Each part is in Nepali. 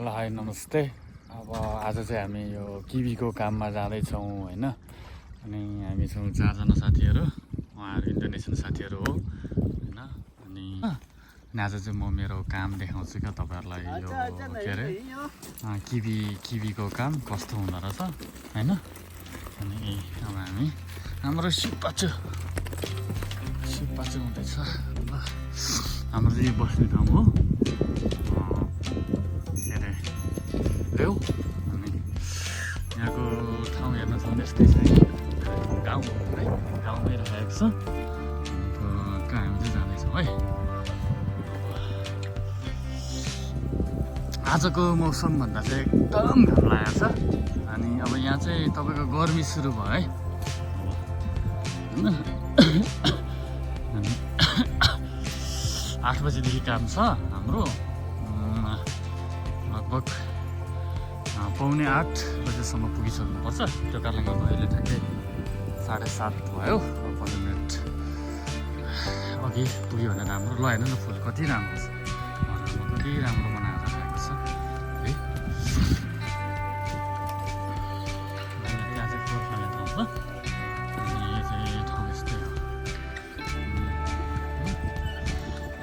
ल हाई नमस्ते। अब आज चाहिँ हामी यो किवीको काममा जाँदैछौँ होइन। अनि हामी छौँ 4 जना साथीहरू, उहाँहरू इन्डोनेसियन साथीहरू हो होइन। अनि आज चाहिँ म मेरो काम देखाउँछु क्या तपाईँहरूलाई, यो के अरे किवीको काम कस्तो हुँदो रहेछ होइन। अनि अब हाम्रो सिपाचु हुँदैछ ल। हाम्रो चाहिँ बस्ने ठाउँ हो के अरे रेउ। अनि यहाँको ठाउँ हेर्न छ भने यस्तै छ गाउँ है, गाउँमै रहेको छ। कहाँ हामी चाहिँ जाँदैछौँ है। आजको मौसमभन्दा चाहिँ एकदम घाम लागेको छ। अनि अब यहाँ चाहिँ तपाईँको गर्मी सुरु भयो है होइन। 8 बजीदेखि काम छ हाम्रो, लगभग 7:45 बजेसम्म पुगिसक्नुपर्छ। त्यो कारणले गर्दा अहिले ठ्याक्कै 7:30 भयो। 15 मिनट अघि पुग्यो भने राम्रो। ल हेर्नु न फुल कति राम्रो छ, कति राम्रो बनाएर राखेको छ है। त्यहाँ चाहिँ खोर खाने ठाउँ छ। अनि यो चाहिँ ठाउँ यस्तै हो।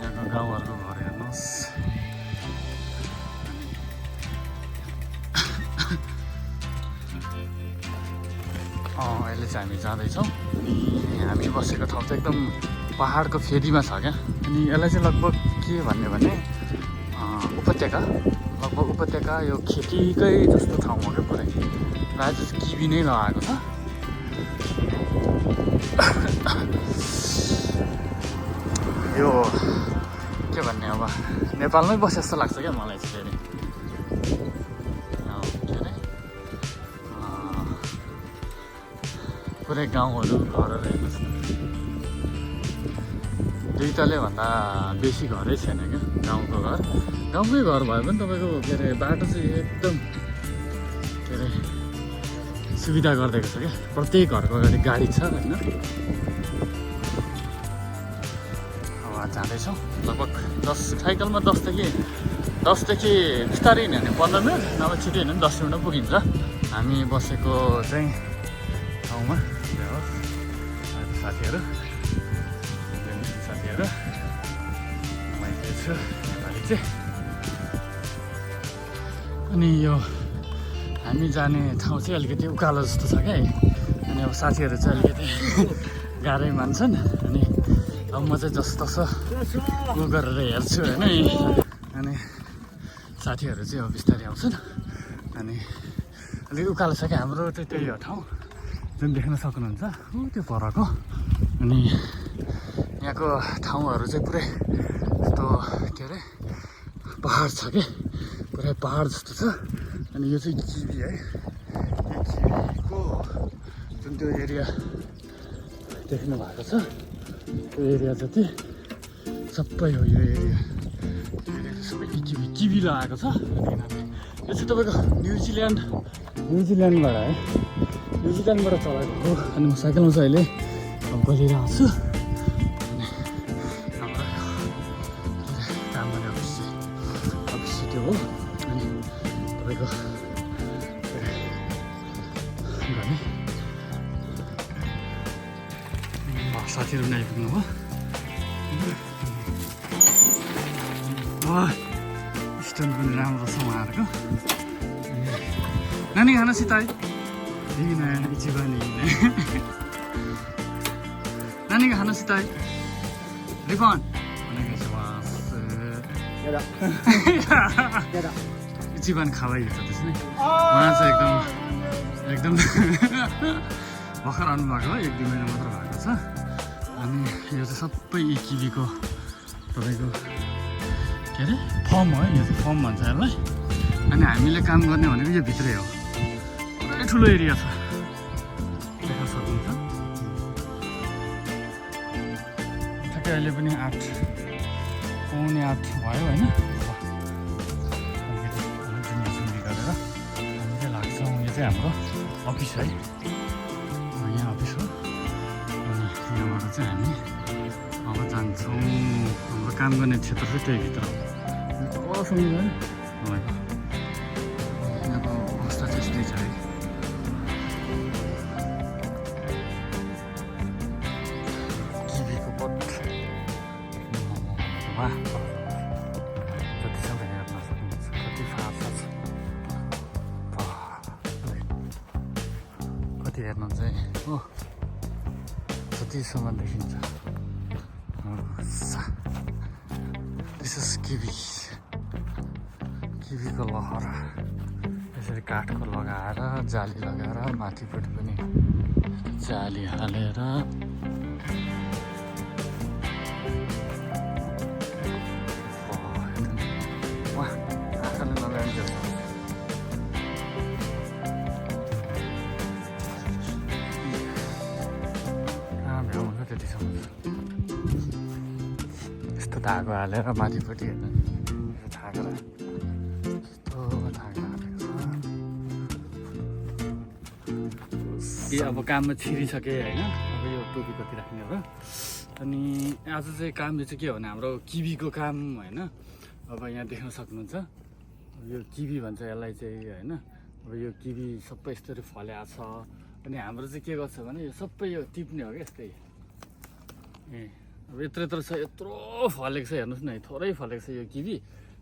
यहाँको गाउँहरूको घर हेर्नुहोस्। अहिले चाहिँ हामी जाँदैछौँ। अनि हामी बसेको ठाउँ चाहिँ एकदम पहाडको फेदीमा छ क्या। अनि यसलाई चाहिँ लगभग के भन्ने भने उपत्यका, लगभग उपत्यका यो खेतीकै जस्तो ठाउँ हो क्या पुरै। प्रायः जस्तो किवी नै लगाएको छ। यो के भन्ने अब नेपालमै बसे जस्तो लाग्छ क्या मलाई चाहिँ फेरि। पुरै गाउँहरू घरहरू हेर्नुहोस् न, 2 तले भन्दा बेसी घरै छैन क्या गाउँको घर। गाउँकै घर भए पनि तपाईँको के अरे बाटो चाहिँ एकदम के अरे सुविधा गरिदिएको छ क्या। प्रत्येक घरको अगाडि गाडी छ होइन। अब जाँदैछौँ लगभग 10 साइकलमा 10देखि बिस्तारै हिँड्यो भने 15 मिनट, नभए छिटो हिँड्यो भने 10 मिनटमा पुगिन्छ। हामी बसेको चाहिँ ठाउँमा साथीहरू मैले छु नेपाली चाहिँ। अनि यो हामी जाने ठाउँ चाहिँ अलिकति उकालो जस्तो छ क्या। अनि अब साथीहरू चाहिँ अलिकति गाह्रै मान्छन्। अनि अब म चाहिँ जस्तो तसो उ गरेर हेर्छु होइन। अनि साथीहरू चाहिँ अब बिस्तारै आउँछन्। अनि अलिक उकालो छ क्या। हाम्रो चाहिँ त्यही हो ठाउँ जुन देख्न सक्नुहुन्छ त्यो परको। अनि यहाँको ठाउँहरू चाहिँ पुरै यस्तो के अरे पहाड छ क्या, पुरै पहाड जस्तो छ। अनि यो चाहिँ किवी है। यो किवीको जुन त्यो एरिया देख्नु भएको छ, त्यो एरिया जति सबै हो यो एरिया। सबै किवी लगाएको छ। यो चाहिँ तपाईँको न्युजिल्यान्डबाट है, न्युजिल्यान्डबाट चलाएको हो। अनि म साइकलमा चाहिँ अहिले गलिरहेको छु। अनि हाम्रो काम गर्ने अफिस त्यो हो। अनि तपाईँको भने साथीहरू पनि आइपुग्नु भयो। स्ट्यान्ड पनि राम्रो छ उहाँहरूको। नानी खाना सिताई इचिबानी नानी खाना सिताई रिफन इचिबान खावाइ छ त्यसले। उहाँ चाहिँ एकदम भर्खर आउनुभएको हो, 1-2 महिना मात्र भएको छ। अनि यो चाहिँ सबै किवीको तपाईँको के अरे फर्म हो। यो चाहिँ फर्म भन्छ यसलाई। अनि हामीले काम गर्ने भनेको यो भित्रै हो। पुरै ठुलो एरिया छ, देख्न सक्नुहुन्छ। ठ्याक्कै अहिले पनि 8:45 भयो होइन। जुम्बी गरेर हामी चाहिँ लाग्छौँ। यो चाहिँ हाम्रो अफिस है, यहाँ अफिस हो। अनि यहाँबाट चाहिँ हामी अब जान्छौँ। हाम्रो काम गर्ने क्षेत्र चाहिँ त्यही भित्र हो। तलसम्म है। बिजुली छ है किवीको बोट वाह जतिसम्म हेर्न सक्नुहुन्छ कति फार्सा छ कति हेर्नुहुन्छ है हो जतिसम्म देखिन्छ दिस इज किवीको लहर यसरी काठको लगाएर जाली लगाएर माथिपट्टि पनि जाली हालेर वाह आँखाले नभ्याइन्छ कहाँ भ्याउँछ त्यतिसम्म यस्तो धागो हालेर माथिपट्टि हेर्नु थाकेर यस्तो धागो हालेको छ अब काममा छिरिसकेँ होइन अब यो टोपी कति राख्ने हो र अनि आज चाहिँ काम चाहिँ के हो भने हाम्रो किवीको काम होइन अब यहाँ देख्न सक्नुहुन्छ यो किवी भन्छ यसलाई चाहिँ होइन अब यो किवी सबै यस्तरी फलेको छ अनि हाम्रो चाहिँ के गर्छ भने यो सबै यो टिप्ने हो क्या यस्तै ए अब यत्रो छ यत्रो फलेको छ हेर्नुहोस् न थोरै फलेको छ यो किवी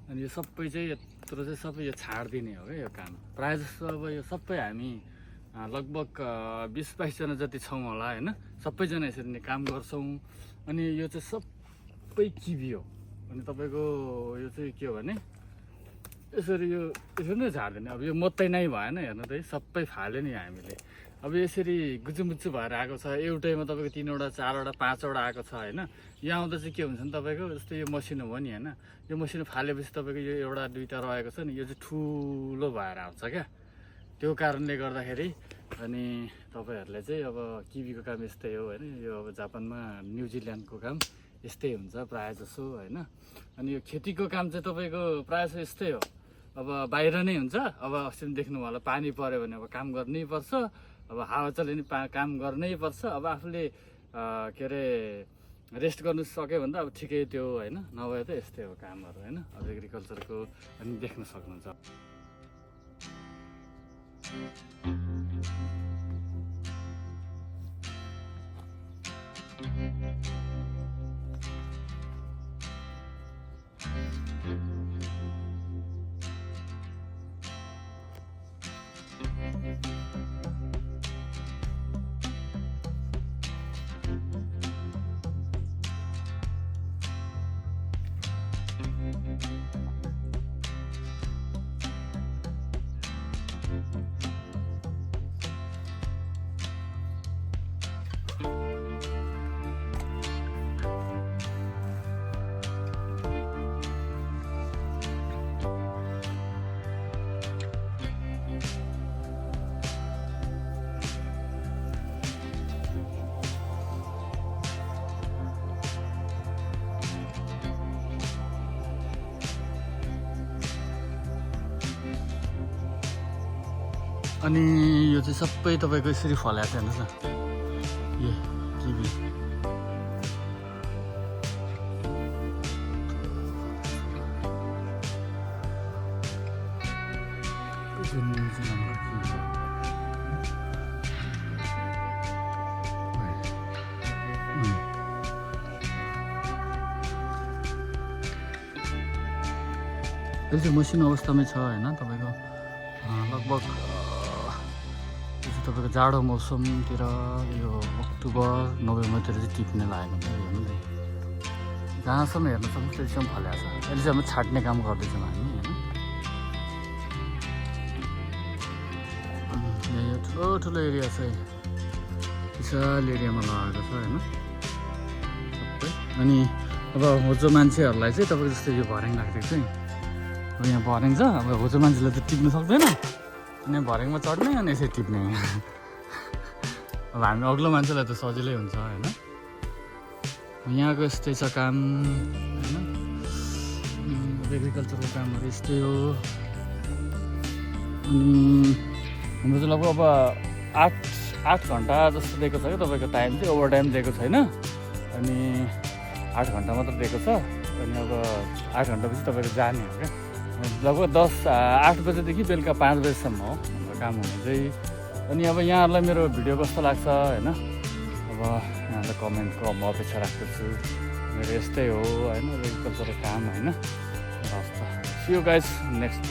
अनि यो सबै चाहिँ यत्रो चाहिँ सबै यो छाडिदिने हो क्या यो काम प्रायः जस्तो अब यो सबै हामी लगभग 20-22 जना जति छौँ होला होइन सबैजना यसरी नै काम गर्छौँ अनि यो चाहिँ सबै किवी हो अनि तपाईँको यो चाहिँ के हो भने यसरी यो यसरी नै झार्दैन अब यो मात्रै नै भएन हेर्नु त है सबै फाल्यो नि हामीले अब यसरी गुचुमुचु भएर आएको छ एउटैमा तपाईँको 3वटा 4वटा 5वटा आएको छ होइन यहाँ आउँदा चाहिँ के हुन्छ नि तपाईँको जस्तो यो मसिनो हो नि होइन यो मसिनो फालेपछि तपाईँको यो एउटा दुईवटा रहेको छ नि यो चाहिँ ठुलो भएर आउँछ क्या त्यो कारणले गर्दाखेरि अनि तपाईँहरूले चाहिँ अब किवीको काम यस्तै हो होइन यो अब जापानमा न्युजिल्यान्डको काम यस्तै हुन्छ प्रायः जसो होइन अनि यो खेतीको काम चाहिँ तपाईँको प्रायः जसो यस्तै हो अब बाहिर नै हुन्छ अब अस्ति देख्नु होला पानी पऱ्यो भने अब काम गर्नै पर्छ अब हावा चल्यो भने काम गर्नै पर्छ अब आफूले के अरे रेस्ट गर्नु सक्यो भने त अब ठिकै त्यो होइन नभए त यस्तै हो कामहरू होइन अब एग्रिकल्चरको अनि देख्न सक्नुहुन्छ अनि यो चाहिँ सबै तपाईँको यसरी फलेको छ हेर्नुहोस् न ए किवी यो चाहिँ मसिनो अवस्थामै छ होइन तपाईँको लगभग तपाईँको जाडो मौसमतिर यो अक्टोबर नोभेम्बरतिर चाहिँ टिप्ने लागेको हुन्छ हेर्नु नि जहाँसम्म हेर्न सक्नुहुन्छ त्यतिसम्म फलेको छ अहिले चाहिँ हामी छाट्ने काम गर्दैछौँ हामी होइन यो ठुलो ठुलो एरिया छ विशाल एरियामा लगाएको छ होइन सबै अनि अब होचो मान्छेहरूलाई चाहिँ तपाईँको जस्तो यो भर्याङ राखिदिएको छ नि अब यहाँ भर्याङ छ अब होचो मान्छेले त टिप्नु सक्दैन अनि भर्याङमा चढ्ने अनि यसरी टिप्ने अब हामी अग्लो मान्छेलाई त सजिलै हुन्छ होइन यहाँको यस्तै छ काम होइन एग्रिकल्चरको कामहरू यस्तै हो अनि हाम्रो चाहिँ लगभग अब 8 घन्टा जस्तो दिएको छ क्या तपाईँको टाइम चाहिँ ओभर टाइम दिएको छैन अनि 8 घन्टा मात्र दिएको छ अनि अब 8 घन्टापछि तपाईँको जाने हो क्या लगभग 8 बजेदेखि बेलुका 5 बजेसम्म हो हाम्रो काम हुने चाहिँ। अनि अब यहाँहरूलाई मेरो भिडियो कस्तो लाग्छ होइन, अब यहाँलाई कमेन्टको म अपेक्षा राख्दछु। मेरो यस्तै हो होइन, एग्रिकल्चरको काम होइन। हस् त, सी यू गाइज नेक्स्ट